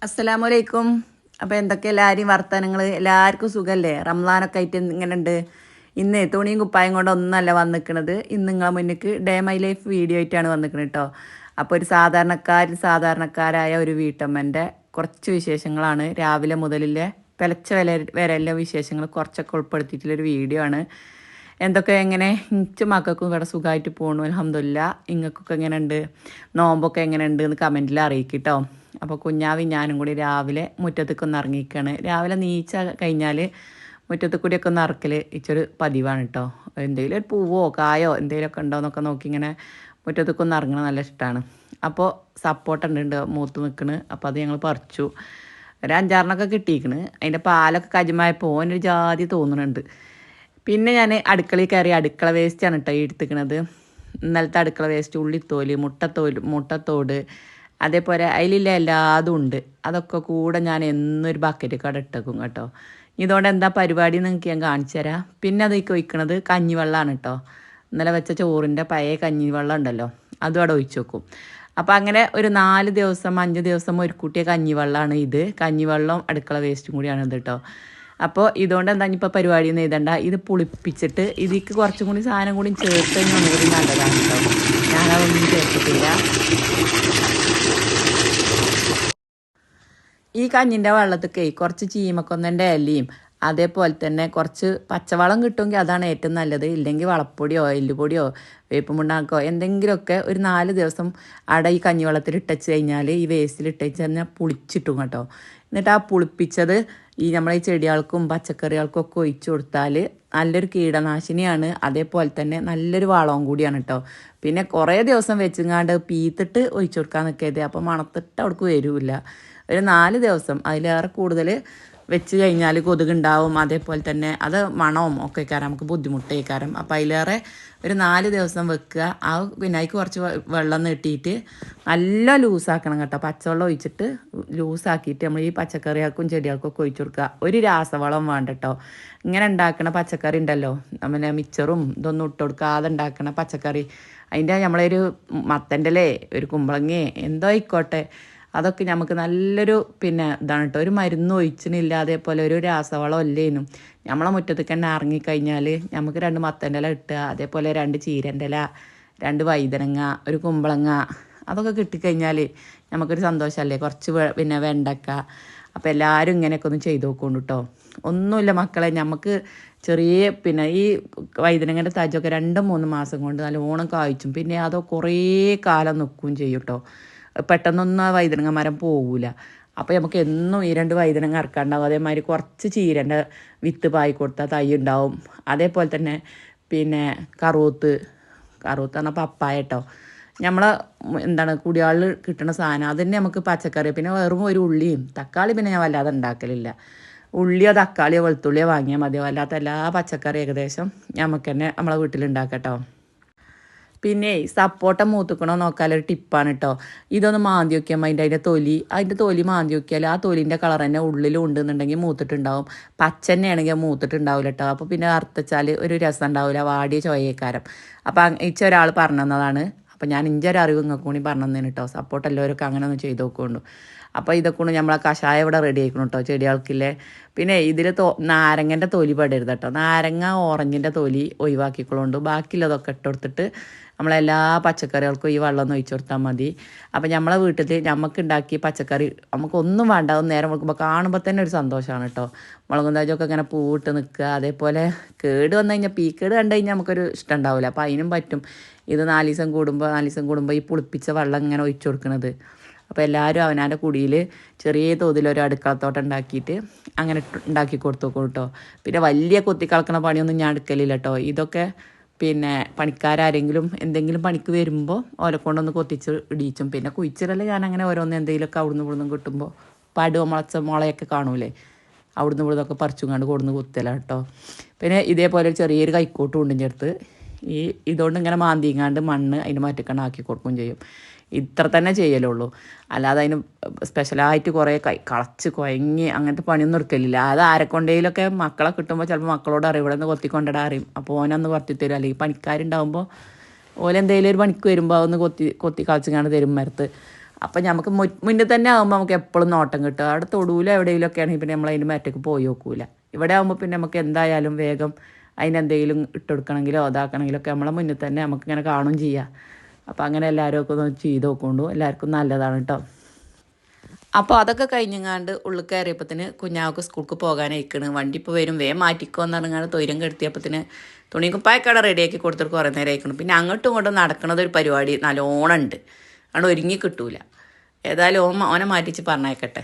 അസ്സലാമലൈക്കും. അപ്പോൾ എന്തൊക്കെ എല്ലാവരെയും വർത്തമാനങ്ങൾ, എല്ലാവർക്കും സുഖമല്ലേ? റംസാനൊക്കെ ആയിട്ട് ഇങ്ങനെയുണ്ട്. ഇന്ന് തുണിയും കുപ്പായം കൊണ്ട് ഒന്നല്ല വന്നിക്കണത്. ഇന്ന് നിങ്ങളെ മുന്നിലേക്ക് ഡേ മൈ ലൈഫ് വീഡിയോ ആയിട്ടാണ് വന്നിക്കണത് കേട്ടോ. അപ്പോൾ ഒരു സാധാരണക്കാരായ ഒരു വീട്ടമ്മൻ്റെ കുറച്ച് വിശേഷങ്ങളാണ് രാവിലെ മുതലിലെ പിലച്ച വരെയുള്ള വിശേഷങ്ങൾ കുറച്ചൊക്കെ ഉൾപ്പെടുത്തിയിട്ടുള്ളൊരു വീഡിയോ ആണ്. എന്തൊക്കെ എങ്ങനെ ഇഞ്ച് മക്കൾക്കും ഇവിടെ സുഖമായിട്ട് പോകണു അൽഹംദുലില്ലാ. ഇങ്ങൾക്കൊക്കെ എങ്ങനെയുണ്ട്, നോമ്പൊക്കെ എങ്ങനെയുണ്ട് എന്ന് കമൻറ്റിൽ അറിയിക്കട്ടോ. അപ്പോൾ കുഞ്ഞാവും ഞാനും കൂടി രാവിലെ മുറ്റത്തേക്ക് ഒന്ന് ഇറങ്ങിയിരിക്കുകയാണ്. രാവിലെ നീച്ച കഴിഞ്ഞാൽ മുറ്റത്ത് കൂടിയൊക്കെ ഒന്ന് ഇറക്കൽ ഇച്ചൊരു പതിവാണ് കേട്ടോ. എന്തെങ്കിലും ഒരു പൂവോ കായോ എന്തെങ്കിലുമൊക്കെ ഉണ്ടോ എന്നൊക്കെ നോക്കി ഇങ്ങനെ മുറ്റത്തേക്ക് ഒന്ന് ഇറങ്ങണം, നല്ല ഇഷ്ടമാണ്. അപ്പോൾ സപ്പോർട്ട ഉണ്ട് മൂത്ത് നിൽക്കണ്. അപ്പോൾ അത് ഞങ്ങൾ പറിച്ചു. ഒരു 5-6 കിട്ടിയിരിക്കണ്. അതിൻ്റെ പാലൊക്കെ കജമായപ്പോൾ ഓനൊരു ജാതി തോന്നുന്നുണ്ട്. പിന്നെ ഞാൻ അടുക്കളയിൽ കയറി അടുക്കള വേസ്റ്റാണ് കേട്ടോ ഈ എടുത്തിക്കണത്. ഇന്നലത്തെ അടുക്കള വേസ്റ്റ്, ഉള്ളിത്തോല്, മുട്ടത്തോട്, അതേപോലെ അതിലില്ല എല്ലാതും ഉണ്ട്. അതൊക്കെ കൂടെ ഞാൻ എന്നൊരു ബക്കറ്റ് കട ഇട്ടേക്കും കേട്ടോ. ഇതുകൊണ്ട് എന്താ പരിപാടി നിങ്ങൾക്ക് ഞാൻ കാണിച്ചു തരാം. പിന്നെ അതിലേക്ക് ഒഴിക്കണത് കഞ്ഞിവെള്ളമാണ് കേട്ടോ. ഇന്നലെ വെച്ച ചോറിൻ്റെ പഴയ കഞ്ഞിവെള്ളം ഉണ്ടല്ലോ, അതും അവിടെ ഒഴിച്ചു വെക്കും. അപ്പോൾ അങ്ങനെ ഒരു 4 ദിവസം 5 ദിവസം ഒരു കൂട്ടിയ കഞ്ഞിവെള്ളമാണ് ഇത്. കഞ്ഞിവെള്ളം അടുക്കള വേസ്റ്റും കൂടിയാണ് ഇത് കേട്ടോ. അപ്പോൾ ഇതുകൊണ്ട് എന്താ ഇപ്പോൾ പരിപാടി എന്ന് എഴുതണ്ട, ഇത് പുളിപ്പിച്ചിട്ട് ഇതിക്ക് കുറച്ചും കൂടി സാധനം കൂടി ചേർത്ത് കഴിഞ്ഞാൽ ഒന്നുകൂടി നല്ലതാണ് കേട്ടോ. ഞാനതൊന്നും ചേർത്തിട്ടില്ല. ഈ കഞ്ഞിൻ്റെ വെള്ളത്തൊക്കെ കുറച്ച് ചീമക്കൊന്നൻ്റെ ഇലയും അതേപോലെ തന്നെ കുറച്ച് പച്ചവളം കിട്ടുമെങ്കിൽ അതാണ് ഏറ്റവും നല്ലത്. ഇല്ലെങ്കിൽ വളപ്പൊടിയോ എല്ലുപൊടിയോ വേപ്പുമുണ്ണാക്കോ എന്തെങ്കിലുമൊക്കെ ഒരു 4 ദിവസം അവിടെ ഈ കഞ്ഞിവെള്ളത്തിൽ ഇട്ടച്ച് കഴിഞ്ഞാൽ, ഈ വേസ്റ്റിൽ ഇട്ടച്ച് കഴിഞ്ഞാൽ പുളിച്ചിട്ടും കേട്ടോ. എന്നിട്ട് ആ പുളിപ്പിച്ചത് ഈ നമ്മളെ ഈ ചെടികൾക്കും പച്ചക്കറികൾക്കും ഒക്കെ ഒഴിച്ചു കൊടുത്താൽ നല്ലൊരു കീടനാശിനിയാണ്. അതേപോലെ തന്നെ നല്ലൊരു വളവും കൂടിയാണ് കേട്ടോ. പിന്നെ കുറേ ദിവസം വെച്ചങ്ങാണ്ട് പീത്തിട്ട് ഒഴിച്ചു കൊടുക്കാൻ നിൽക്കരുത്. അപ്പോൾ മണത്തിട്ട് അവിടേക്ക് വരില്ല. ഒരു 4 ദിവസം അതിലേറെ കൂടുതൽ വെച്ച് കഴിഞ്ഞാൽ കൊതുകുണ്ടാവും. അതേപോലെ തന്നെ അത് മണവും ഒക്കെ കയറാം, നമുക്ക് ബുദ്ധിമുട്ടേക്കാരം. അപ്പം അതിലേറെ ഒരു 4 ദിവസം വെക്കുക. ആ പിന്നെ അതിക്ക് കുറച്ച് വെള്ളം നീട്ടിയിട്ട് നല്ല ലൂസാക്കണം കേട്ടോ. പച്ചവെള്ളം ഒഴിച്ചിട്ട് ലൂസാക്കിയിട്ട് നമ്മൾ ഈ പച്ചക്കറികൾക്കും ചെടികൾക്കും ഒക്കെ ഒഴിച്ചു കൊടുക്കുക. ഒരു രാസവളം വേണ്ട കേട്ടോ. ഇങ്ങനെ ഉണ്ടാക്കണ പച്ചക്കറി ഉണ്ടല്ലോ, പിന്നെ മിച്ചറും ഇതൊന്നും ഇട്ട് കൊടുക്കാതെ ഉണ്ടാക്കണ പച്ചക്കറി, അതിൻ്റെ നമ്മളൊരു മത്തൻ്റെലേ ഒരു കുമ്പളങ്ങേ എന്തോ ആയിക്കോട്ടെ, അതൊക്കെ നമുക്ക് നല്ലൊരു പിന്നെ ഇതാണ് കേട്ടോ. ഒരു മരുന്ന് ഒഴിച്ചിനില്ല, അതേപോലെ ഒരു രാസവളം ഇല്ലേനും. നമ്മളെ മുറ്റത്തേക്ക് തന്നെ ഇറങ്ങിക്കഴിഞ്ഞാൽ നമുക്ക് 2 മത്തൻ്റെ ഇല കിട്ടുക, അതേപോലെ 2 ചീരൻ്റെ ഇല, 2 വൈതനങ്ങ, ഒരു കുമ്പളങ്ങ, അതൊക്കെ കിട്ടിക്കഴിഞ്ഞാൽ നമുക്കൊരു സന്തോഷമല്ലേ. കുറച്ച് പിന്നെ വെണ്ടക്ക. അപ്പോൾ എല്ലാവരും ഇങ്ങനെയൊക്കെ ഒന്ന് ചെയ്ത് നോക്കുന്നുണ്ട് കേട്ടോ. ഒന്നുമില്ല മക്കളെ, നമുക്ക് ചെറിയ പിന്നെ ഈ വൈതനങ്ങൻ്റെ തജൊക്കെ 2-3 മാസം കൊണ്ട് നല്ലോണം കായ്ച്ചും. പിന്നെ അത് കുറേ കാലം നിൽക്കുകയും ചെയ്യും കേട്ടോ. പെട്ടെന്നൊന്നും ആ വൈതനങ്ങ മരം പോകില്ല. അപ്പോൾ നമുക്ക് എന്നും ഈ 2 വൈതനങ്ങ ഇറക്കാണ്ടാവും. അതേമാതിരി കുറച്ച് ചീരൻ്റെ വിത്ത് പായി കൊടുത്താൽ തൈ ഉണ്ടാവും. അതേപോലെ തന്നെ പിന്നെ കറുവത്ത് പറഞ്ഞാൽ പപ്പായ കേട്ടോ. നമ്മളെ എന്താണ് കുടിയാളിൽ കിട്ടുന്ന സാധനം അത് തന്നെ നമുക്ക് പച്ചക്കറി. പിന്നെ വെറും ഒരു ഉള്ളിയും തക്കാളി പിന്നെ ഞാൻ വല്ലാതെ ഉണ്ടാക്കലില്ല. ഉള്ളിയോ തക്കാളിയോ വെളുത്തുള്ളിയോ വാങ്ങിയാൽ മതിയോ. അല്ലാത്ത എല്ലാ പച്ചക്കറി ഏകദേശം നമുക്ക് തന്നെ നമ്മളെ വീട്ടിലുണ്ടാക്കട്ടോ. പിന്നെ സപ്പോട്ട മൂത്തുക്കണോ നോക്കാനൊരു ടിപ്പാണ് കേട്ടോ. ഇതൊന്ന് മാന്തി നോക്കിയാൽ അതിൻ്റെ തൊലി മാന്തി നോക്കിയാൽ ആ തൊലിൻ്റെ കളർ തന്നെ ഉള്ളിലും ഉണ്ടെന്നുണ്ടെങ്കിൽ മൂത്തിട്ടുണ്ടാവും. പച്ചന്നെയാണെങ്കിൽ മൂത്തിട്ടുണ്ടാവില്ല കേട്ടോ. അപ്പോൾ പിന്നെ അറുത്തച്ചാൽ ഒരു രസം ഉണ്ടാവില്ല, വാടിയ ചോയക്കാരം. അപ്പം ഒരാൾ പറഞ്ഞു തന്നതാണ്. അപ്പോൾ ഞാൻ ഒരു അറിവ് നിങ്ങൾക്ക് കൂടി പറഞ്ഞു തന്നേന് കേട്ടോ. സപ്പോർട്ട് എല്ലാവരൊക്കെ അങ്ങനെ ഒന്ന് ചെയ്ത് നോക്കുന്നുണ്ട്. അപ്പോൾ ഇതൊക്കെ നമ്മളെ കഷായം ഇവിടെ റെഡി ആക്കണം കേട്ടോ ചെടികൾക്കില്ലേ. പിന്നെ ഇതിൽ നാരങ്ങൻ്റെ തൊലി പെടരുത് കേട്ടോ. നാരങ്ങ ഓറഞ്ചിൻ്റെ തൊലി ഒഴിവാക്കിക്കൊള്ളുണ്ട്. ബാക്കിയുള്ളതൊക്കെ ഇട്ടുകൊടുത്തിട്ട് നമ്മളെല്ലാ പച്ചക്കറികൾക്കും ഈ വെള്ളം ഒന്ന് ഒഴിച്ചു കൊടുത്താൽ മതി. അപ്പം നമ്മളെ വീട്ടിൽ നമുക്ക് ഉണ്ടാക്കി പച്ചക്കറി നമുക്കൊന്നും വേണ്ട, നേരം വെക്കുമ്പോൾ കാണുമ്പോൾ തന്നെ ഒരു സന്തോഷമാണ് കേട്ടോ. മുളകും താജൊക്കെ ഇങ്ങനെ പൂവിട്ട് നിൽക്കുക. അതേപോലെ കേട് വന്നു കഴിഞ്ഞാൽ പീക്കേട് കണ്ടു കഴിഞ്ഞാൽ നമുക്കൊരു ഇഷ്ടം ഉണ്ടാവില്ല. അപ്പോൾ അതിനും പറ്റും ഇത് 4 ദിവസം കൂടുമ്പോൾ ഈ പുളിപ്പിച്ച വെള്ളം ഇങ്ങനെ ഒഴിച്ചു കൊടുക്കുന്നത്. അപ്പോൾ എല്ലാവരും അവനാൻ്റെ കുടിയിൽ ചെറിയ തോതിലൊരു അടുക്കളത്തോട്ടം ഉണ്ടാക്കിയിട്ട് അങ്ങനെ ഉണ്ടാക്കി കൊടുത്തു കേട്ടോ. പിന്നെ വലിയ കൊത്തിക്കളക്കണ പണിയൊന്നും ഞാൻ എടുക്കലില്ല കേട്ടോ. ഇതൊക്കെ പിന്നെ പണിക്കാരെങ്കിലും എന്തെങ്കിലും പണിക്ക് വരുമ്പോൾ ഓലെ കൊണ്ടൊന്ന് കൊത്തിച്ച് ഇടിച്ചും. പിന്നെ കുഴിച്ചിടൽ ഞാൻ അങ്ങനെ ഓരോന്ന് എന്തെങ്കിലുമൊക്കെ അവിടുന്ന് ഇവിടുന്ന് കിട്ടുമ്പോൾ പടുവ മുളയൊക്കെ കാണൂലേ, അവിടുന്ന് ഇവിടുന്നൊക്കെ പറിച്ചും കണ്ട് കൊടുന്ന് കുത്തലാണ് കേട്ടോ. പിന്നെ ഇതേപോലെ ചെറിയൊരു കൈക്കോട്ടും ഉണ്ടും ചേർത്ത് ഇതുകൊണ്ട് ഇങ്ങനെ മാന്തിങ്ങാണ്ട് മണ്ണ് അതിന് മാറ്റിക്കണ്ട് ആക്കി കൊടുക്കുകയും ചെയ്യും. ഇത്ര തന്നെ ചെയ്യലുള്ളൂ. അല്ലാതെ അതിന് സ്പെഷ്യലായിട്ട് കുറേ കളച്ച് കുഴങ്ങി അങ്ങനത്തെ പണിയൊന്നും എടുക്കലില്ല. അത് ആരെക്കൊണ്ടേലൊക്കെ മക്കളെ കിട്ടുമ്പോൾ ചിലപ്പോൾ മക്കളോട് അറിയും, ഇവിടെ നിന്ന് കൊത്തിക്കൊണ്ടിടാൻ അറിയും. അപ്പോൾ ഓനൊന്ന് വർത്തി തരും. അല്ലെങ്കിൽ പണിക്കാരുണ്ടാകുമ്പോൾ ഓലെന്തെങ്കിലും ഒരു പണിക്ക് വരുമ്പോൾ ഒന്ന് കൊത്തി കളച്ചിങ്ങാണ്ട് തരും മരത്ത്. അപ്പം നമുക്ക് മുന്നിൽ തന്നെ ആകുമ്പോൾ നമുക്ക് എപ്പോഴും നോട്ടം കിട്ടും. അവിടെ തൊടൂല എവിടെയെങ്കിലുമൊക്കെ ആണെങ്കിൽ പിന്നെ നമ്മൾ അതിൻ്റെ മറ്റേക്ക് പോയി നോക്കൂല. ഇവിടെ ആകുമ്പോൾ പിന്നെ നമുക്ക് എന്തായാലും വേഗം അതിനെന്തെങ്കിലും ഇട്ടുകൊടുക്കണമെങ്കിലോ ഇതാക്കണമെങ്കിലോ ഒക്കെ നമ്മളെ മുന്നിൽ തന്നെ നമുക്കിങ്ങനെ കാണുകയും ചെയ്യാം. അപ്പോൾ അങ്ങനെ എല്ലാവരും ഒക്കെ ഒന്ന് ചെയ്ത് നോക്കൊണ്ടു. എല്ലാവർക്കും നല്ലതാണ് കേട്ടോ. അപ്പോൾ അതൊക്കെ കഴിഞ്ഞങ്ങാണ്ട് ഉള്ളിൽ കയറിയപ്പത്തിന് കുഞ്ഞാവക്ക് സ്കൂൾക്ക് പോകാനായിക്കണ്. വണ്ടി ഇപ്പോൾ വരും, വേഗം മാറ്റിക്കോ എന്ന് പറഞ്ഞാൽ തൊയിരം കെടുത്തിയപ്പത്തിന് തുണി കുപ്പായക്കട റെഡിയാക്കി കൊടുത്തിട്ട് കുറേ നേരം ആയിക്കണം. പിന്നെ അങ്ങോട്ടും ഇങ്ങോട്ടും നടക്കണതൊരു പരിപാടി നല്ലോണം ഉണ്ട്. അവിടെ ഒരുങ്ങി കിട്ടൂല. ഏതായാലും ഓനെ മാറ്റിച്ച് പറഞ്ഞേക്കട്ടെ.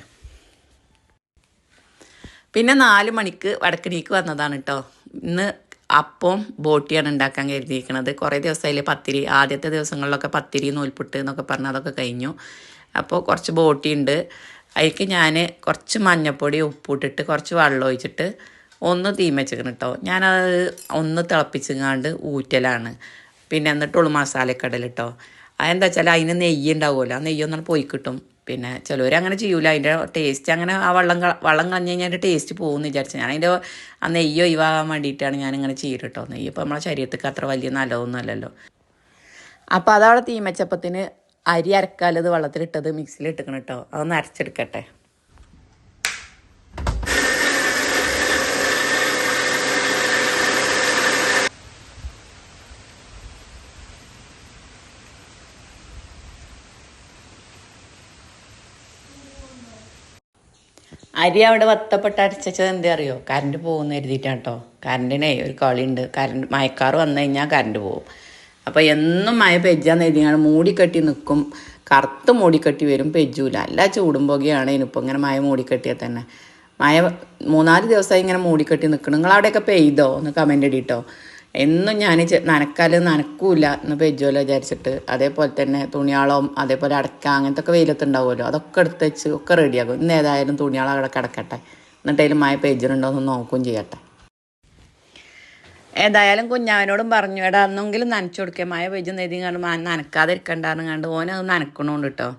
പിന്നെ 4 മണിക്ക് വടക്കണിക്ക് വന്നതാണ് കേട്ടോ. ഇന്ന് അപ്പം ബോട്ടിയാണ് ഉണ്ടാക്കാൻ കരുതിയിരിക്കുന്നത്. കുറേ ദിവസമായില്ലേ പത്തിരി, ആദ്യത്തെ ദിവസങ്ങളിലൊക്കെ പത്തിരി നൂൽപുട്ട് എന്നൊക്കെ പറഞ്ഞ് അതൊക്കെ കഴിഞ്ഞു. അപ്പോൾ കുറച്ച് ബോട്ടി ഉണ്ട്. അതിലേക്ക് ഞാൻ കുറച്ച് മഞ്ഞൾപ്പൊടി ഉപ്പിട്ടിട്ട് കുറച്ച് വെള്ളം ഒഴിച്ചിട്ട് ഒന്ന് തീമച്ചിക്കണം കേട്ടോ. ഞാനത് ഒന്ന് തിളപ്പിച്ചങ്ങാണ്ട് ഊറ്റലാണ്. പിന്നെ എന്നിട്ടുള്ളൂ മസാലയൊക്കെ ഇടൽ കേട്ടോ. അതെന്താ വെച്ചാൽ അതിന് നെയ്യ് ഉണ്ടാവുമല്ലോ, ആ നെയ്യൊന്നും പോയി കിട്ടും. പിന്നെ ചിലവരങ്ങനെ ചെയ്യൂല. അതിൻ്റെ ടേസ്റ്റ് അങ്ങനെ ആ വെള്ളം കളഞ്ഞ് കഴിഞ്ഞാൽ അതിൻ്റെ ടേസ്റ്റ് പോകുമെന്ന് വിചാരിച്ചു. ഞാൻ അതിൻ്റെ ആ നെയ്യ് ഒഴിവാകാൻ വേണ്ടിയിട്ടാണ് ഞാനിങ്ങനെ ചെയ്യും കേട്ടോ. നെയ്യ് ഇപ്പോൾ നമ്മളെ ശരീരത്തേക്ക് അത്ര വലിയ നല്ലതൊന്നും അല്ലല്ലോ. അപ്പോൾ അതവിടെ തീമച്ചപ്പത്തിന് അരി അരക്കാലത് വെള്ളത്തിലിട്ടത് മിക്സിയിലിട്ടിക്കണം കേട്ടോ. അതൊന്ന് അരച്ചെടുക്കട്ടെ. അരി അവിടെ വത്തപ്പെട്ട് അരച്ചത് എന്താ അറിയോ, കറണ്ട് പോകുന്ന കരുതിയിട്ടാണ് കേട്ടോ. കറണ്ടിനെ ഒരു കളിയുണ്ട്. മഴക്കാറ് വന്നു കഴിഞ്ഞാൽ കറണ്ട് പോകും. അപ്പോൾ എന്നും മഴ പെജ്ജാന്ന് എഴുതിയാണ് മൂടിക്കെട്ടി നിൽക്കും. കറുത്ത് മൂടിക്കെട്ടി വരും, പെജ്ജൂല. എല്ലാ ചൂടും പുകയാണ് ഇനിയിപ്പോൾ ഇങ്ങനെ മഴ മൂടിക്കെട്ടിയാൽ തന്നെ. മഴ 3-4 ദിവസമായി ഇങ്ങനെ മൂടിക്കെട്ടി നിൽക്കണം. നിങ്ങളവിടെയൊക്കെ പെയ്തോ ഒന്ന് കമൻ്റ് ഇടിട്ടോ. എന്നും ഞാൻ നനക്കൂല എന്ന് പെജ്ജോല വിചാരിച്ചിട്ട്. അതേപോലെ തന്നെ തുണിയാളം, അതേപോലെ അടക്ക, അങ്ങനത്തെ ഒക്കെ വെയിലത്തുണ്ടാവുമല്ലോ, അതൊക്കെ എടുത്ത് വെച്ച് ഒക്കെ റെഡിയാക്കും. ഇന്ന് ഏതായാലും തുണിയാളം അവിടെ കിടക്കട്ടെ. എന്നിട്ടതിൽ മഴ പെജ്ജുന്നുണ്ടോ എന്ന് നോക്കുകയും ചെയ്യട്ടെ. ഏതായാലും കുഞ്ഞാവനോടും പറഞ്ഞു, എടാ അന്നെങ്കിലും നനച്ചു കൊടുക്കുക, മഴ പെജ്ജുന്ന എഴുതി കണ്ട് നനക്കാതിരിക്കണ്ടാന്ന് കണ്ട് ഓനത് നനക്കണോണ്ട് കേട്ടോ.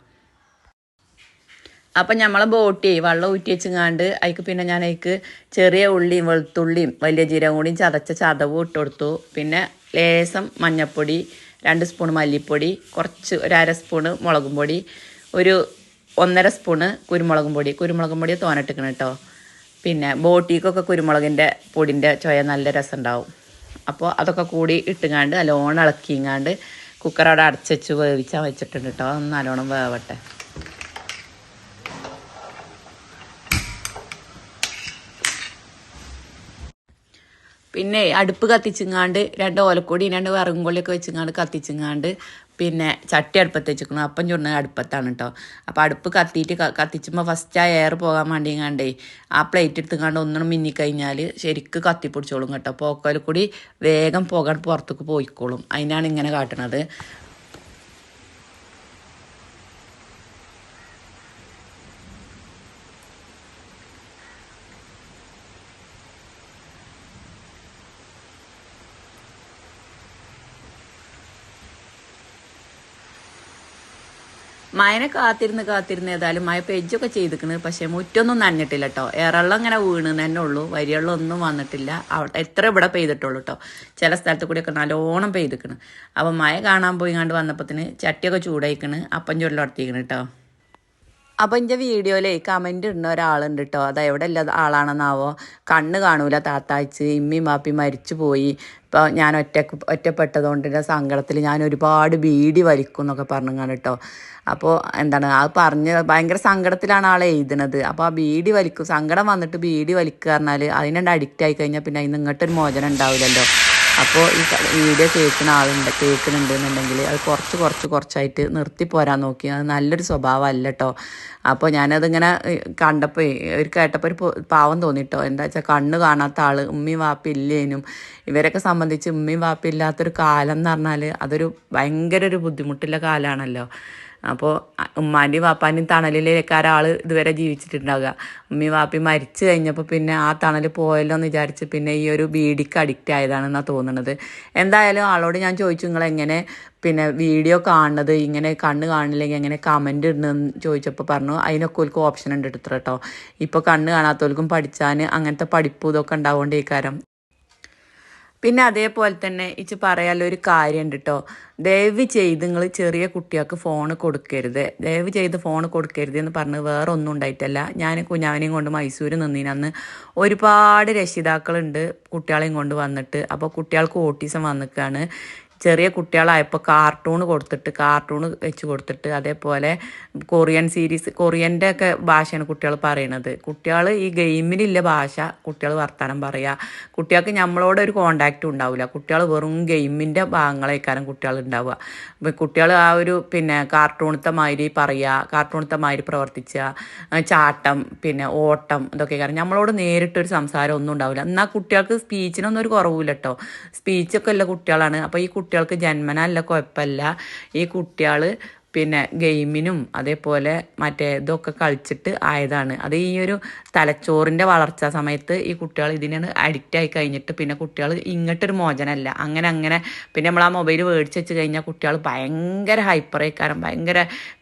അപ്പം നമ്മളെ ബോട്ടി വെള്ളം ഊറ്റി വെച്ചങ്ങാണ്ട് അതിക്ക് പിന്നെ ഞാൻ അതിക്ക് ചെറിയ ഉള്ളിയും വെളുത്തുള്ളിയും വലിയ ജീരകം കൂടിയും ചതച്ച ചതവും ഇട്ട് കൊടുത്തു. പിന്നെ ലേസം മഞ്ഞൾപ്പൊടി, 2 സ്പൂൺ മല്ലിപ്പൊടി, കുറച്ച് 1/2 സ്പൂണ് മുളകും പൊടി, ഒരു 1.5 സ്പൂണ് കുരുമുളകും പൊടി തോനിട്ടിക്കണം കേട്ടോ. പിന്നെ ബോട്ടിക്കൊക്കെ കുരുമുളകിൻ്റെ പൊടിൻ്റെ ചുവ നല്ല രസം ഉണ്ടാവും. അപ്പോൾ അതൊക്കെ കൂടി ഇട്ടുങ്ങാണ്ട് നല്ലോണം ഇളക്കിങ്ങാണ്ട് കുക്കർ അവിടെ അടച്ചു വേവിച്ചാൽ വെച്ചിട്ടുണ്ട് കേട്ടോ. അതൊന്ന് നല്ലോണം വേവട്ടെ. പിന്നെ അടുപ്പ് കത്തിച്ചിങ്ങാണ്ട് 2 ഓലക്കൊടി 2 വിറകും കൊള്ളിയൊക്കെ വെച്ചിങ്ങാണ്ട് കത്തിച്ചിങ്ങാണ്ട് പിന്നെ ചട്ടി അടുപ്പത്ത് വെച്ചിരിക്കണം. അപ്പം ചുടുന്നത് അടുപ്പത്താണ് കേട്ടോ. അപ്പോൾ അടുപ്പ് കത്തിച്ചുമ്പോൾ ഫസ്റ്റ് ആ എയർ പോകാൻ വേണ്ടിങ്ങാണ്ടേ ആ പ്ലേറ്റ് എടുത്തുങ്ങാണ്ട് ഒന്നും മിന്നിക്കഴിഞ്ഞാൽ ശരിക്ക് കത്തിപ്പിടിച്ചോളും കേട്ടോ. പോക്കോയിൽ കൂടി വേഗം പുക പുറത്തേക്ക് പോയിക്കോളും. അതിനാണ് ഇങ്ങനെ കാട്ടണത്. മഴനെ കാത്തിരുന്ന് ഏതായാലും മഴ പെജ്ജൊക്കെ ചെയ്തിക്കണ്. പക്ഷെ മുറ്റൊന്നും നനഞ്ഞിട്ടില്ല കേട്ടോ. ഏറെള്ളം ഇങ്ങനെ വീണ് തന്നെ ഉള്ളൂ. വരിവെള്ളം ഒന്നും വന്നിട്ടില്ല. അവിടെ എത്ര ഇവിടെ പെയ്തിട്ടുള്ളൂ കേട്ടോ. ചില സ്ഥലത്ത് കൂടിയൊക്കെ നല്ലോണം പെയ്തിക്കണ്. അപ്പം മഴ കാണാൻ പോയി കണ്ട് വന്നപ്പത്തിന് ചട്ടിയൊക്കെ ചൂടായിക്കണ്. അപ്പം ചുരുൾ നടത്തിക്കണ് കേട്ടോ. അപ്പോൾ എൻ്റെ വീഡിയോയിലേ കമൻറ്റ് ഇടുന്ന ഒരാളുണ്ട് കേട്ടോ. അത് എവിടെ ഉള്ള ആളാണെന്നാവോ. കണ്ണ് കാണൂല താത്താഴ്ച ഇമ്മിയും വാപ്പി മരിച്ചു പോയി. ഇപ്പോൾ ഞാൻ ഒറ്റപ്പെട്ടതുകൊണ്ട് സങ്കടത്തിൽ ഞാൻ ഒരുപാട് ബീഡി വലിക്കും എന്നൊക്കെ പറഞ്ഞു കേട്ടോ. അപ്പോൾ എന്താണ് അത് പറഞ്ഞ് ഭയങ്കര സങ്കടത്തിലാണ് ആളെ എഴുതുന്നത്. അപ്പോൾ ആ ബീഡി വലിക്കും, സങ്കടം വന്നിട്ട് ബീഡി വലിക്കുക പറഞ്ഞാൽ അതിനുണ്ട് അഡിക്റ്റ് ആയി കഴിഞ്ഞാൽ പിന്നെ അതിന് ഇങ്ങോട്ടൊരു മോചനം ഉണ്ടാവില്ലല്ലോ. അപ്പോൾ ഈ വീഡിയോ കേൾക്കുന്നുണ്ടെന്നുണ്ടെങ്കിൽ അത് കുറച്ചായിട്ട് നിർത്തി പോരാൻ നോക്കി. അത് നല്ലൊരു സ്വഭാവമല്ല കേട്ടോ. അപ്പോൾ ഞാനതിങ്ങനെ കണ്ടപ്പോൾ കേട്ടപ്പോൾ ഒരു പാവം തോന്നിട്ടോ. എന്താ വെച്ചാൽ കണ്ണ് കാണാത്ത ആൾ, ഉമ്മയും വാപ്പി ഇല്ലേനും. ഇവരൊക്കെ സംബന്ധിച്ച് ഉമ്മയും വാപ്പി ഇല്ലാത്തൊരു കാലം എന്ന് പറഞ്ഞാൽ അതൊരു ഭയങ്കര ഒരു ബുദ്ധിമുട്ടുള്ള കാലമാണല്ലോ. അപ്പോൾ ഉമ്മാൻ്റെയും വാപ്പാൻ്റെയും തണലിലേക്ക് ഒരാൾ ഇതുവരെ ജീവിച്ചിട്ടുണ്ടാവുക. ഉമ്മയും വാപ്പി മരിച്ചു കഴിഞ്ഞപ്പോൾ പിന്നെ ആ തണൽ പോയല്ലോ എന്ന് വിചാരിച്ച് പിന്നെ ഈ ഒരു ബീഡിക്ക് അഡിക്റ്റ് ആയതാണെന്നാണ് തോന്നുന്നത്. എന്തായാലും ആളോട് ഞാൻ ചോദിച്ചു, നിങ്ങളെങ്ങനെ പിന്നെ വീഡിയോ കാണുന്നത്, ഇങ്ങനെ കണ്ണ് കാണില്ലെങ്കിൽ എങ്ങനെ കമൻറ്റ് ഇടുന്നതെന്ന് ചോദിച്ചപ്പോൾ പറഞ്ഞു അതിനൊക്കെ ഒരു ഓപ്ഷൻ ഉണ്ട് എടുത്തിട്ട് കേട്ടോ. ഇപ്പോൾ കണ്ണ് കാണാത്തവർക്കും പഠിച്ചാൽ അങ്ങനത്തെ പഠിപ്പും ഇതൊക്കെ ഉണ്ടാവുകൊണ്ടേക്കാരം. പിന്നെ അതേപോലെ തന്നെ ഇച്ച് പറയാനുള്ളൊരു കാര്യമുണ്ട് കേട്ടോ. ദയവ് ചെയ്ത് നിങ്ങൾ ചെറിയ കുട്ടികൾക്ക് ഫോൺ കൊടുക്കരുത്. ദയവ് ചെയ്ത് ഫോൺ കൊടുക്കരുത് എന്ന് പറഞ്ഞ് വേറെ ഒന്നും ഉണ്ടായിട്ടല്ല. ഞാൻ കുഞ്ഞാവനെയും കൊണ്ട് മൈസൂർ നിന്നീനന്ന് ഒരുപാട് രക്ഷിതാക്കളുണ്ട് കുട്ടികളെയും കൊണ്ട് വന്നിട്ട്. അപ്പോൾ കുട്ടികൾക്ക് ഓട്ടിസം വന്നിക്കാണ്. ചെറിയ കുട്ടികളായപ്പോൾ കാർട്ടൂൺ കൊടുത്തിട്ട് കാർട്ടൂൺ വെച്ച് കൊടുത്തിട്ട് അതേപോലെ കൊറിയൻ സീരീസ് കൊറിയൻ്റെ ഒക്കെ ഭാഷയാണ് കുട്ടികൾ പറയണത്. കുട്ടികൾ ഈ ഗെയിമിലില്ല ഭാഷ കുട്ടികൾ വർത്തമാനം പറയുക. കുട്ടികൾക്ക് നമ്മളോട് ഒരു കോണ്ടാക്റ്റും ഉണ്ടാവില്ല. കുട്ടികൾ വെറും ഗെയിമിൻ്റെ ഭാഗങ്ങളേക്കാരം കുട്ടികൾ ഉണ്ടാവുക. കുട്ടികൾ ആ ഒരു പിന്നെ കാർട്ടൂണത്തെ മാതിരി പറയുക, കാർട്ടൂണത്തെ മാതിരി പ്രവർത്തിക്കുക, ചാട്ടം പിന്നെ ഓട്ടം ഇതൊക്കെ കാരണം നമ്മളോട് നേരിട്ടൊരു സംസാരം ഒന്നും ഉണ്ടാവില്ല. എന്നാൽ കുട്ടികൾക്ക് സ്പീച്ചിനൊന്നും ഒരു കുറവില്ല കേട്ടോ. സ്പീച്ചൊക്കെ ഉള്ള കുട്ടികളാണ്. അപ്പോൾ ഈ കുട്ടികൾക്ക് ജന്മനല്ല കുഴപ്പമില്ല. ഈ കുട്ടികൾ പിന്നെ ഗെയിമിനും അതേപോലെ മറ്റേ ഇതൊക്കെ കളിച്ചിട്ട് ആയതാണ്. അത് ഈ ഒരു തലച്ചോറിൻ്റെ വളർച്ചാ സമയത്ത് ഈ കുട്ടികൾ ഇതിനാണ് അഡിക്റ്റ് ആയി കഴിഞ്ഞിട്ട് പിന്നെ കുട്ടികൾ ഇങ്ങോട്ടൊരു മോചനമല്ല. അങ്ങനെ പിന്നെ നമ്മൾ ആ മൊബൈൽ മേടിച്ച് വെച്ച് കഴിഞ്ഞാൽ കുട്ടികൾ ഭയങ്കര ഹൈപ്പറേക്കാരം, ഭയങ്കര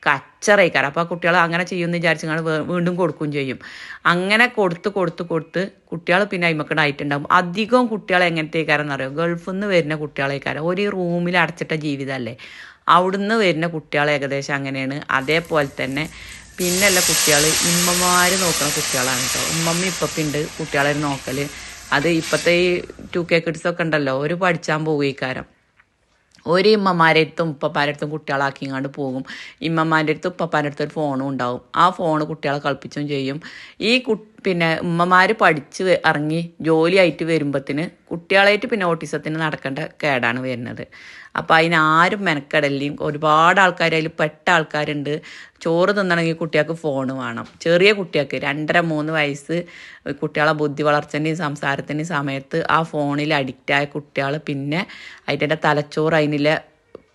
കച്ചറേക്കാരം. അപ്പോൾ ആ കുട്ടികൾ അങ്ങനെ ചെയ്യുമെന്ന് വിചാരിച്ചങ്ങൾ വീണ്ടും കൊടുക്കുകയും ചെയ്യും. അങ്ങനെ കൊടുത്ത് കുട്ടികൾ പിന്നെ അയിമക്കടായിട്ടുണ്ടാകും. അധികം കുട്ടികൾ എങ്ങനത്തേക്കാരെന്ന് അറിയോ, ഗൾഫിൽ നിന്ന് വരുന്ന കുട്ടികളേക്കാരം. ഒരു റൂമിൽ അടച്ചിട്ട ജീവിതമല്ലേ, അവിടുന്ന് വരുന്ന കുട്ടികൾ ഏകദേശം അങ്ങനെയാണ്. അതേപോലെ തന്നെ പിന്നെയുള്ള കുട്ടികൾ ഉമ്മമാർ നോക്കുന്ന കുട്ടികളാണ് കേട്ടോ. ഉമ്മമ്മ ഇപ്പുണ്ട് കുട്ടികളെ നോക്കൽ. അത് ഇപ്പോഴത്തെ ഈ 2K കിഡ്സൊക്കെ ഉണ്ടല്ലോ, ഒരു പഠിച്ചാൻ പോവുകക്കാരം. ഒരു ഇമ്മമാരടുത്തും ഉപ്പപ്പാരടുത്തും കുട്ടികളാക്കിങ്ങാണ്ട് പോകും. ഇമ്മമാരുടെ അടുത്തും ഉപ്പപ്പാരുടെ അടുത്തും ഒരു ഫോണും ഉണ്ടാവും. ആ ഫോണ് കുട്ടികളെ കളിപ്പിച്ചും ചെയ്യും. ഈ പിന്നെ ഉമ്മമാർ പഠിച്ച് ഇറങ്ങി ജോലിയായിട്ട് വരുമ്പത്തിന് കുട്ടികളായിട്ട് പിന്നെ ഓട്ടിസത്തിന് നടക്കേണ്ട കേടാണ് വരുന്നത്. അപ്പോൾ അതിനാരും മെനക്കെടലിയും ഒരുപാട് ആൾക്കാർ അതിൽ പെട്ട ആൾക്കാരുണ്ട്. ചോറ് തിന്നണമെങ്കിൽ കുട്ടികൾക്ക് ഫോൺ വേണം. ചെറിയ കുട്ടികൾക്ക് 2.5-3 വയസ്സ് കുട്ടികളെ ബുദ്ധി വളർച്ചൻ്റെയും സംസാരത്തിൻ്റെയും സമയത്ത് ആ ഫോണിൽ അഡിക്റ്റായ കുട്ടികൾ പിന്നെ അതിൻ്റെ തലച്ചോറ് അതിനുള്ള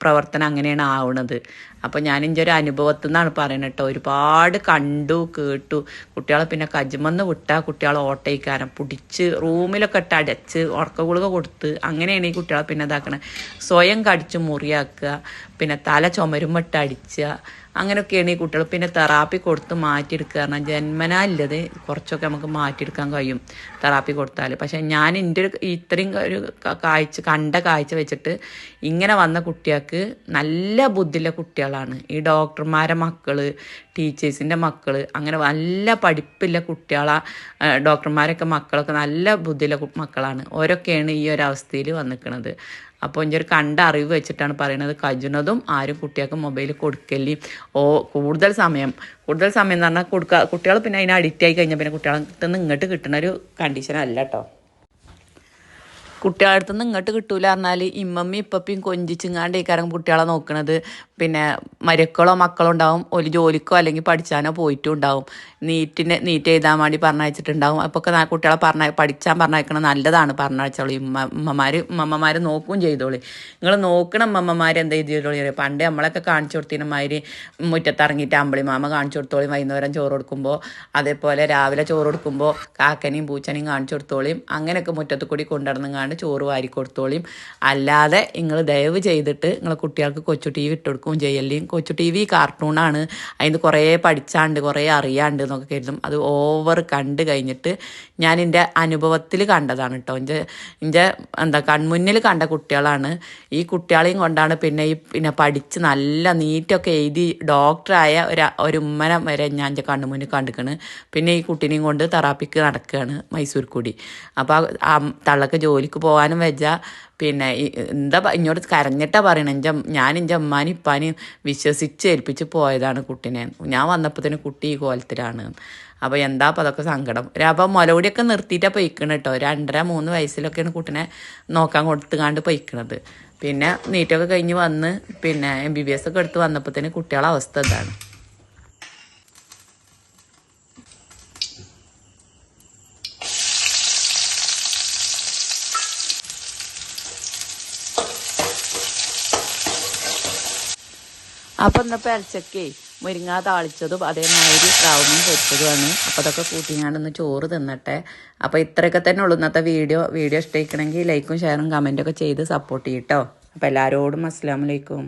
പ്രവർത്തനം അങ്ങനെയാണ് ആവുന്നത്. അപ്പോൾ ഞാൻ എൻ്റെ ഒരു അനുഭവത്തിൽ നിന്നാണ് പറയുന്നത് കേട്ടോ. ഒരുപാട് കണ്ടു കേട്ടു. കുട്ടികളെ പിന്നെ കജ്മെന്ന് വിട്ടാൽ കുട്ടികളെ ഓട്ടയിക്കാരം പിടിച്ച് റൂമിലൊക്കെ ഇട്ട് അടച്ച് ഉറക്ക ഗുളിക കൊടുത്ത് അങ്ങനെയാണ് ഈ കുട്ടികളെ പിന്നെ ഇതാക്കണത്. സ്വയം കടിച്ച് മുറിയാക്കുക, പിന്നെ തല ചുമരുമിട്ട് അടിക്കുക, അങ്ങനെയൊക്കെയാണ് ഈ കുട്ടികൾ. പിന്നെ തെറാപ്പി കൊടുത്ത് മാറ്റിയെടുക്കുക. കാരണം ജന്മനാ ഇല്ലത് കുറച്ചൊക്കെ നമുക്ക് മാറ്റിയെടുക്കാൻ കഴിയും തെറാപ്പി കൊടുത്താൽ. പക്ഷേ ഞാൻ എൻ്റെ ഒരു ഇത്രയും ഒരു കണ്ട കാഴ്ച വെച്ചിട്ട് ഇങ്ങനെ വന്ന കുട്ടികൾക്ക് നല്ല ബുദ്ധിയുള്ള കുട്ടികളാണ്. ഈ ഡോക്ടർമാരെ മക്കൾ, ടീച്ചേഴ്സിൻ്റെ മക്കൾ, അങ്ങനെ നല്ല പഠിപ്പില്ല കുട്ടികളാ. ഡോക്ടർമാരൊക്കെ മക്കളൊക്കെ നല്ല ബുദ്ധിയുള്ള മക്കളാണ്. ഓരൊക്കെയാണ് ഈ ഒരു അവസ്ഥയിൽ വന്നിരിക്കുന്നത്. അപ്പോൾ എൻ്റെ ഒരു കണ്ട അറിവ് വെച്ചിട്ടാണ് പറയുന്നത്. കജുന്നതും ആരും കുട്ടികൾക്ക് മൊബൈൽ കൊടുക്കല്ലേ. കൂടുതൽ സമയം എന്ന് പറഞ്ഞാൽ കുട്ടികൾ പിന്നെ അതിന് അഡിക്റ്റ് ആയി കഴിഞ്ഞാൽ പിന്നെ കുട്ടികളെ നിന്ന് ഇങ്ങോട്ട് കിട്ടുന്ന ഒരു കണ്ടീഷൻ അല്ല കേട്ടോ. കുട്ടികളുടെ അടുത്ത് നിന്ന് ഇങ്ങോട്ട് കിട്ടൂല പറഞ്ഞാൽ ഇമ്മമ്മയും ഇപ്പപ്പയും കൊഞ്ചിച്ചിങ്ങാണ്ടേക്കാരം കുട്ടികളെ നോക്കണത്. പിന്നെ മരക്കളോ മക്കളോ ഉണ്ടാവും, ഒരു ജോലിക്കോ അല്ലെങ്കിൽ പഠിച്ചാനോ പോയിട്ടും ഉണ്ടാവും. നീറ്റ് എഴുതാൻ വേണ്ടി പറഞ്ഞയച്ചിട്ടുണ്ടാവും. അപ്പോൾ ഒക്കെ കുട്ടികളെ പഠിച്ചാൻ പറഞ്ഞയക്കണം, നല്ലതാണ് പറഞ്ഞയച്ചോളൂ. ഉമ്മമാർ നോക്കുകയും ചെയ്തോളി. നിങ്ങൾ നോക്കണം ഉമ്മമാർ എന്താ ചെയ്തോളി. പണ്ട് നമ്മളൊക്കെ കാണിച്ചു കൊടുത്തതിനമാതിരി മുറ്റത്തിറങ്ങിയിട്ട് അമ്പളി മാമ കാണിച്ചു കൊടുത്തോളിയും. വൈകുന്നേരം ചോറ് കൊടുക്കുമ്പോൾ അതേപോലെ രാവിലെ ചോറ് കൊടുക്കുമ്പോൾ കാക്കനെയും പൂച്ചനെയും കാണിച്ചു കൊടുത്തോളിയും. അങ്ങനെയൊക്കെ മുറ്റത്ത് കൂടി കൊണ്ടുവന്നിങ്ങാണ്ട് ചോറ് വാരി കൊടുത്തോളിയും. അല്ലാതെ നിങ്ങൾ ദയവ് ചെയ്തിട്ട് നിങ്ങൾ കുട്ടികൾക്ക് കൊച്ചു TV ഇട്ട് കൊടുക്കുകയും ചെയ്യല്ലേ. കൊച്ചു TV കാർട്ടൂണാണ്, അതിന് കുറേ പഠിച്ചാണ്ട് കുറേ അറിയാണ്ട് എന്നൊക്കെ കരുതും. അത് ഓവർ കണ്ട് കഴിഞ്ഞിട്ട് ഞാൻ എൻ്റെ അനുഭവത്തിൽ കണ്ടതാണ് കേട്ടോ. എൻ്റെ കൺമുന്നിൽ കണ്ട കുട്ടികളാണ്. ഈ കുട്ടികളെയും കൊണ്ടാണ് പിന്നെ പഠിച്ച് നല്ല നീറ്റൊക്കെ എഴുതി ഡോക്ടറായ ഒരു ഉമ്മനെ വരെ ഞാൻ എൻ്റെ കണ്ണുമുന്നിൽ കണ്ടിക്കണ്. പിന്നെ ഈ കുട്ടീനെയും കൊണ്ട് തെറാപ്പിക്ക് നടക്കുകയാണ് മൈസൂർ കൂടി. അപ്പോൾ ആ തള്ളക്ക് ജോലിക്ക് പോകാനും വെച്ചാൽ പിന്നെ ഇങ്ങോട്ട് കരഞ്ഞിട്ടാ പറയണേ. ഞാൻ എൻ്റെ അമ്മാനും ഇപ്പാനും വിശ്വസിച്ച് ഏൽപ്പിച്ച് പോയതാണ് കുട്ടീനെ. ഞാൻ വന്നപ്പോഴത്തേന് കുട്ടി ഈ കോലത്തിലാണ്. അപ്പോൾ എന്താ അപ്പോൾ അതൊക്കെ സങ്കടം. അപ്പം മുലകൂടിയൊക്കെ നിർത്തിയിട്ടാണ് പൊയ്ക്കണം കേട്ടോ. 2.5-3 വയസ്സിലൊക്കെയാണ് കുട്ടീനെ നോക്കാൻ കൊടുത്തുകാണ്ട് പൊയ്ക്കണത്. പിന്നെ നീറ്റൊക്കെ കഴിഞ്ഞ് വന്ന് പിന്നെ MBBS ഒക്കെ എടുത്ത് വന്നപ്പോഴത്തേന് കുട്ടികളെ അവസ്ഥ ഇതാണ്. അപ്പം ഇന്നിപ്പോൾ ഇറച്ചക്കേ മുരിങ്ങ താളിച്ചതും അതേമാതിരി സ്രാവണയും പൊരിച്ചതുമാണ്. അപ്പോൾ അതൊക്കെ കൂട്ടിങ്ങാണ്ടൊന്ന് ചോറ് തിന്നട്ടെ. അപ്പോൾ ഇത്രയൊക്കെ തന്നെ ഉള്ളൂ ഇന്നത്തെ വീഡിയോ ഇഷ്ടമായിക്കണമെങ്കിൽ ലൈക്കും ഷെയറും കമൻറ്റൊക്കെ ചെയ്ത് സപ്പോർട്ട് ചെയ്യട്ടോ. അപ്പോൾ എല്ലാവരോടും അസ്സലാമു അലൈക്കും.